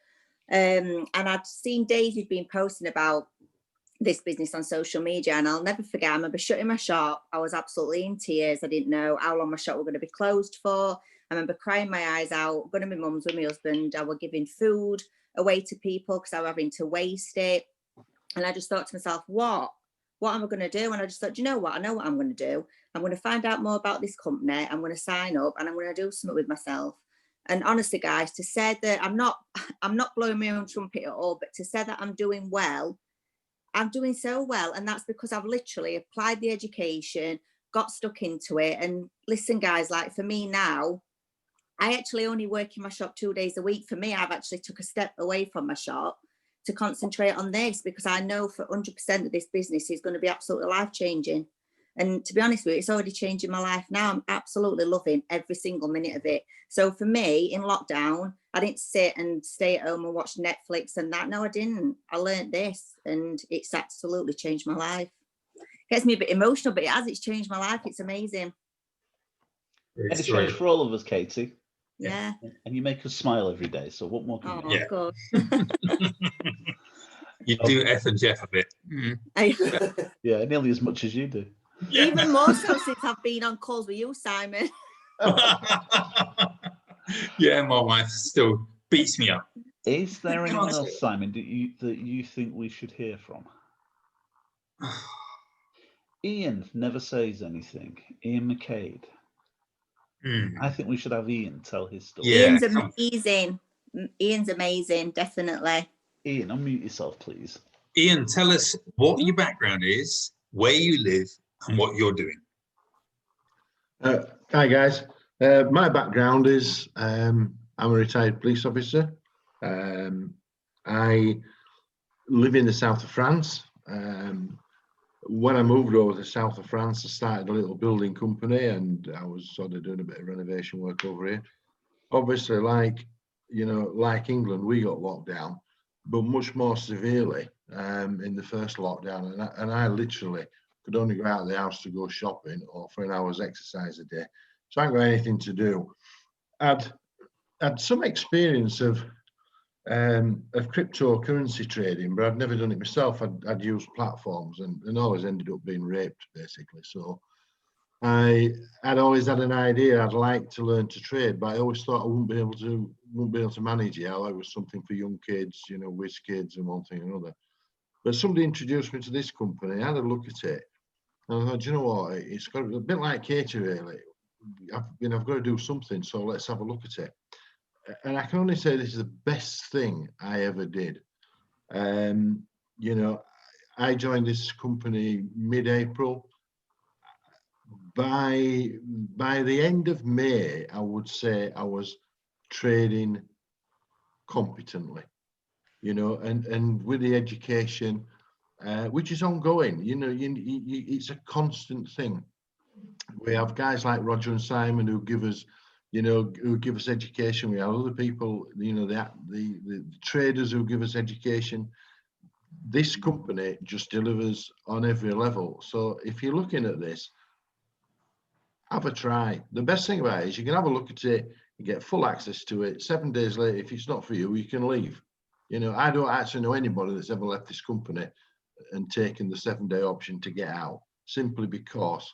and I'd seen Daisy'd been posting about this business on social media, and I'll never forget, I remember shutting my shop. I was absolutely in tears. I didn't know how long my shop was going to be closed for. I remember crying my eyes out, going to my mum's with my husband. I was giving food away to people because I was having to waste it. And I just thought to myself, what am I going to do? And I just thought, you know what? I know what I'm going to do. I'm going to find out more about this company. I'm going to sign up and I'm going to do something with myself. And honestly, guys, to say that I'm not blowing my own trumpet at all, but to say that I'm doing well, I'm doing so well. And that's because I've literally applied the education, got stuck into it. And listen, guys, like for me now, I actually only work in my shop 2 days a week. For me, I've actually took a step away from my shop to concentrate on this because I know for 100% that this business is going to be absolutely life-changing. And to be honest with you, it's already changing my life now. I'm absolutely loving every single minute of it. So for me, in lockdown, I didn't sit and stay at home and watch Netflix and that. No, I didn't. I learned this and it's absolutely changed my life. Gets me a bit emotional, but it's changed my life. It's amazing. It's a change for all of us, Katie. Yeah. And you make us smile every day. So what more can you do? You do F and Jeff a bit. Yeah, nearly as much as you do. Yeah. Even more so since I've been on calls with you, Simon. Yeah, my wife still beats me up. Is there anyone else, Simon, that you think we should hear from? Ian never says anything. Ian McCade. I think we should have Ian tell his story. Yeah, Ian's amazing. Ian's amazing, definitely. Ian, unmute yourself, please. Ian, tell us what your background is, where you live, and what you're doing. Hi, guys. My background is I'm a retired police officer. I live in the south of France. When I moved over to the south of France, I started a little building company and I was sort of doing a bit of renovation work over here. Obviously, like England, we got locked down, but much more severely in the first lockdown. And I literally could only go out of the house to go shopping or for an hour's exercise a day. So I ain't got anything to do. I'd had some experience of cryptocurrency trading, but I'd never done it myself. I'd used platforms and always ended up being raped, basically. So I'd always had an idea I'd like to learn to trade, but I always thought I wouldn't be able to manage it. It was something for young kids, you know, whiz kids and one thing and another. But somebody introduced me to this company. I had a look at it, and I thought, you know what, it's got a bit like catering, really. I've got to do something, so let's have a look at it. And I can only say this is the best thing I ever did. You know, I joined this company mid-April. By the end of May, I would say I was trading competently, you know, and with the education, which is ongoing, you know, it's a constant thing. We have guys like Roger and Simon who give us, you know, who give us education. We have other people, you know, the traders who give us education. This company just delivers on every level. So if you're looking at this, have a try. The best thing about it is you can have a look at it, you get full access to it. 7 days later, if it's not for you, you can leave. You know, I don't actually know anybody that's ever left this company and taken the 7-day option to get out, simply because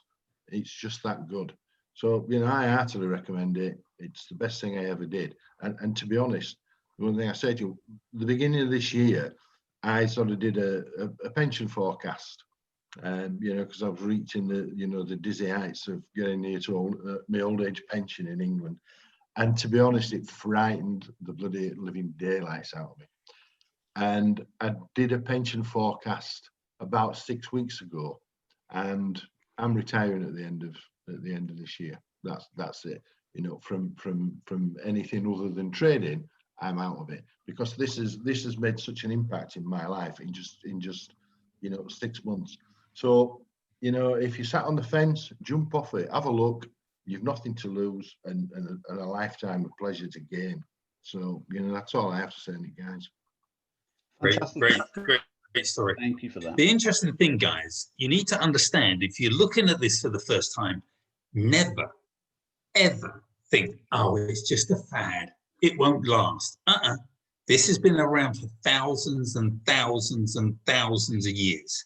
it's just that good. So, you know, I heartily recommend it. It's the best thing I ever did. And to be honest, one thing I said to you, the beginning of this year, I sort of did a pension forecast, you know, because I was reaching the, you know, the dizzy heights of getting near to my old age pension in England. And to be honest, it frightened the bloody living daylights out of me. And I did a pension forecast about 6 weeks ago, and I'm retiring at the end of this year. That's it. You know, from anything other than trading, I'm out of it, because this has made such an impact in my life in just you know 6 months. So, you know, if you sat on the fence, jump off it, have a look. You've nothing to lose and a lifetime of pleasure to gain. So, you know, that's all I have to say, guys. Great story. Thank you for that. The interesting thing, guys, you need to understand, if you're looking at this for the first time, never, ever think, oh, it's just a fad. It won't last. This has been around for thousands and thousands and thousands of years.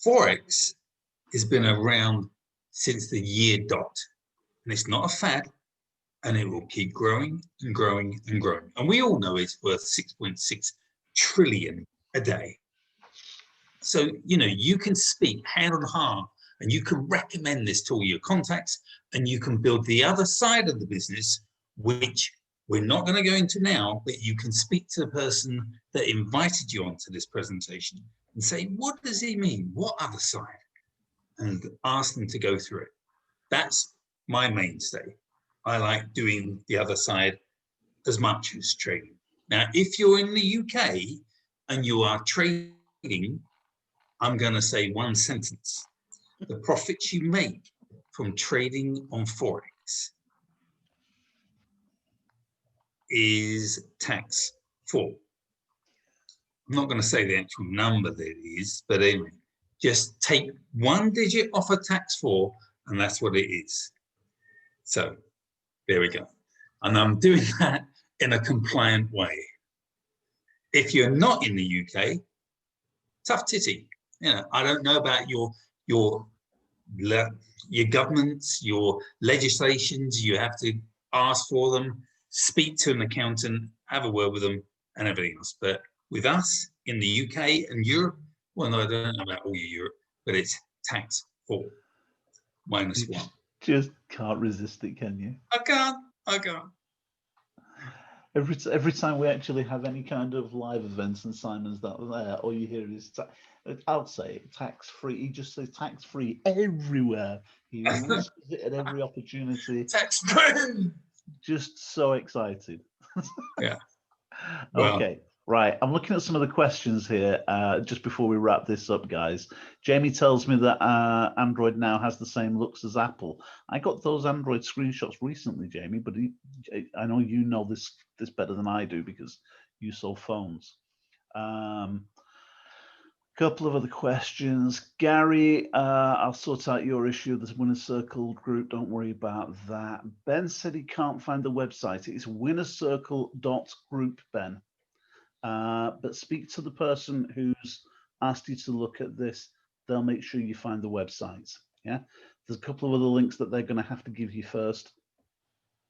Forex has been around since the year dot. And it's not a fad, and it will keep growing and growing and growing. And we all know it's worth 6.6 trillion a day. So, you know, you can speak hand on heart and you can recommend this to all your contacts, and you can build the other side of the business, which we're not going to go into now, but you can speak to the person that invited you onto this presentation and say, what does he mean? What other side? And ask them to go through it. That's my mainstay. I like doing the other side as much as trading. Now, if you're in the UK and you are trading, I'm going to say one sentence. The profits you make from trading on Forex is tax for. I'm not going to say the actual number that it is, but anyway, just take one digit off a tax for, and that's what it is. So there we go. And I'm doing that in a compliant way. If you're not in the UK, tough titty. You know, I don't know about your governments, your legislations. You have to ask for them, speak to an accountant, have a word with them, and everything else. But with us in the UK and Europe, well, no, I don't know about all Europe, but it's tax for -1. Just can't resist it, can you? I can't. Every time we actually have any kind of live events and Simon's not there, all you hear is, I'll say it, tax-free. He just says tax-free everywhere. He whispers it at every opportunity. Tax-free! Just so excited. Yeah. Okay, right. I'm looking at some of the questions here just before we wrap this up, guys. Jamie tells me that Android now has the same looks as Apple. I got those Android screenshots recently, Jamie, but I know you know this better than I do because you sold phones. Couple of other questions. Gary, I'll sort out your issue. There's Winner's Circle group. Don't worry about that. Ben said he can't find the website. It's winnercircle.group, Ben. But speak to the person who's asked you to look at this. They'll make sure you find the website. Yeah. There's a couple of other links that they're going to have to give you first.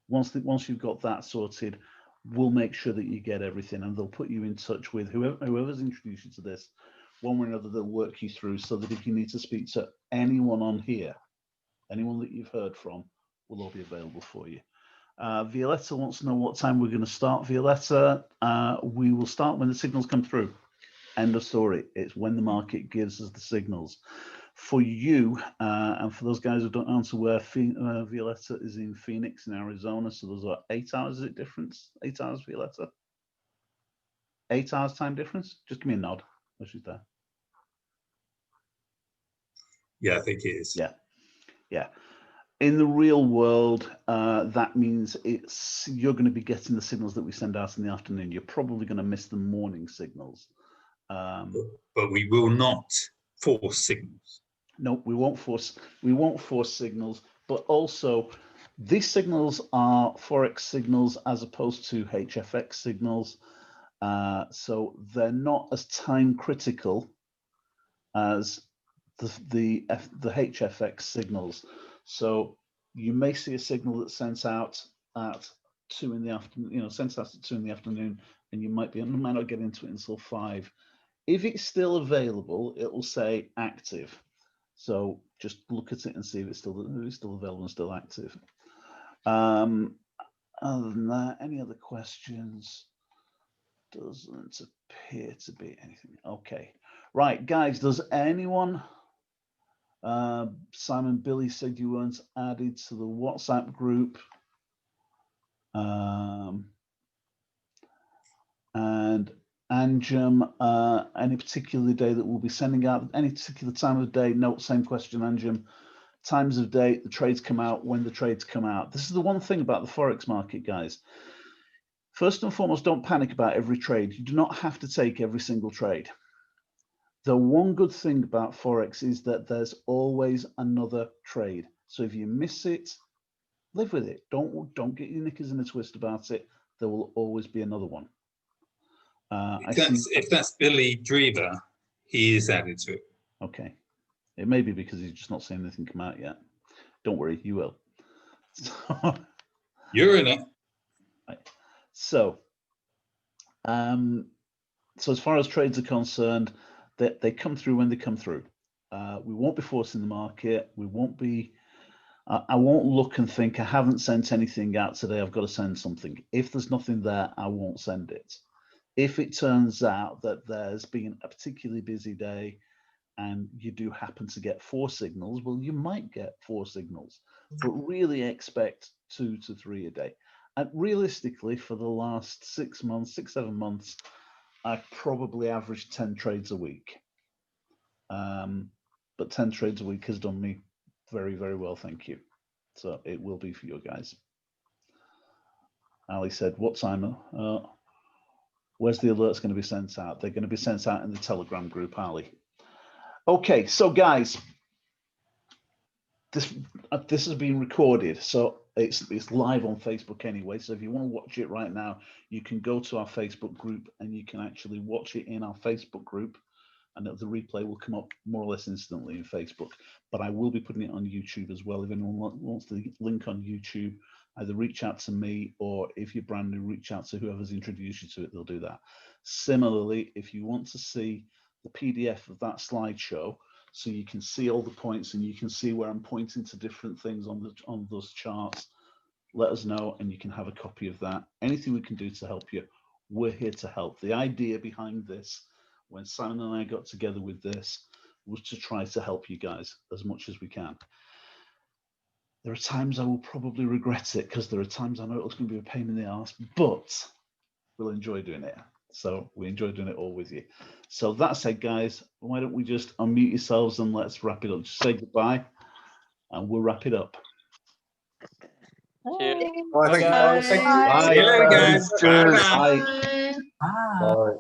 Once you've got that sorted, we'll make sure that you get everything, and they'll put you in touch with whoever's introduced you to this. One way or another, they'll work you through, so that if you need to speak to anyone on here, anyone that you've heard from, will all be available for you. Violetta wants to know what time we're going to start. Violetta, we will start when the signals come through. End of story. It's when the market gives us the signals. For you, and for those guys who don't answer where Violetta is in Phoenix in Arizona, so those are 8 hours, is it difference? 8 hours, Violetta? 8 hours time difference? Just give me a nod. Oh, she's there. Yeah, I think it is. Yeah. In the real world, that means you're going to be getting the signals that we send out in the afternoon. You're probably going to miss the morning signals. But we will not force signals. No, we won't force signals, but also these signals are Forex signals as opposed to HFX signals. So they're not as time critical as the HFX signals. So you may see a signal that's sent out at 2 in the afternoon, sent out at 2 in the afternoon, and you might not get into it until 5. If it's still available, it will say active. So just look at it and see if it's still available and still active. Other than that, any other questions? Doesn't appear to be anything. Okay. Right, guys, does anyone, Simon, Billy said you weren't added to the WhatsApp group. And Anjum, any particular day that we'll be sending out, any particular time of the day? No, same question, Anjum. Times of day, the trades come out when the trades come out. This is the one thing about the Forex market, guys. First and foremost, don't panic about every trade. You do not have to take every single trade. The one good thing about Forex is that there's always another trade. So if you miss it, live with it. Don't get your knickers in a twist about it. There will always be another one. If that's Billy Drever, he is added to it. Okay. It may be because he's just not seen anything come out yet. Don't worry, you will. You're in it. Right. So as far as trades are concerned, they come through when they come through. We won't be forcing the market. We won't be. I won't look and think I haven't sent anything out today. I've got to send something. If there's nothing there, I won't send it. If it turns out that there's been a particularly busy day and you do happen to get 4 signals, well, you might get 4 signals, but really expect 2 to 3 a day. And realistically, for the last 6 months, 7 months, I've probably averaged 10 trades a week. But 10 trades a week has done me very, very well, thank you. So it will be for you guys. Ali said, what time? Where's the alerts going to be sent out? They're going to be sent out in the Telegram group, Ali. Okay, so guys, this has been recorded, so it's live on Facebook anyway. So if you want to watch it right now, you can go to our Facebook group and you can actually watch it in our Facebook group, and the replay will come up more or less instantly in Facebook. But I will be putting it on YouTube as well. If anyone wants the link on YouTube, either reach out to me, or if you're brand new, reach out to whoever's introduced you to it. They'll do that. Similarly, if you want to see the PDF of that slideshow, so you can see all the points and you can see where I'm pointing to different things on those charts, let us know and you can have a copy of that. Anything we can do to help you, we're here to help. The idea behind this, when Simon and I got together with this, was to try to help you guys as much as we can. There are times I will probably regret it, because there are times I know it's going to be a pain in the ass, but we'll enjoy doing it. So we enjoy doing it all with you. So that said, guys, why don't we just unmute yourselves and let's wrap it up. Just say goodbye and we'll wrap it up. Cheers. Bye, guys. See you later, guys. Bye. Bye. Bye.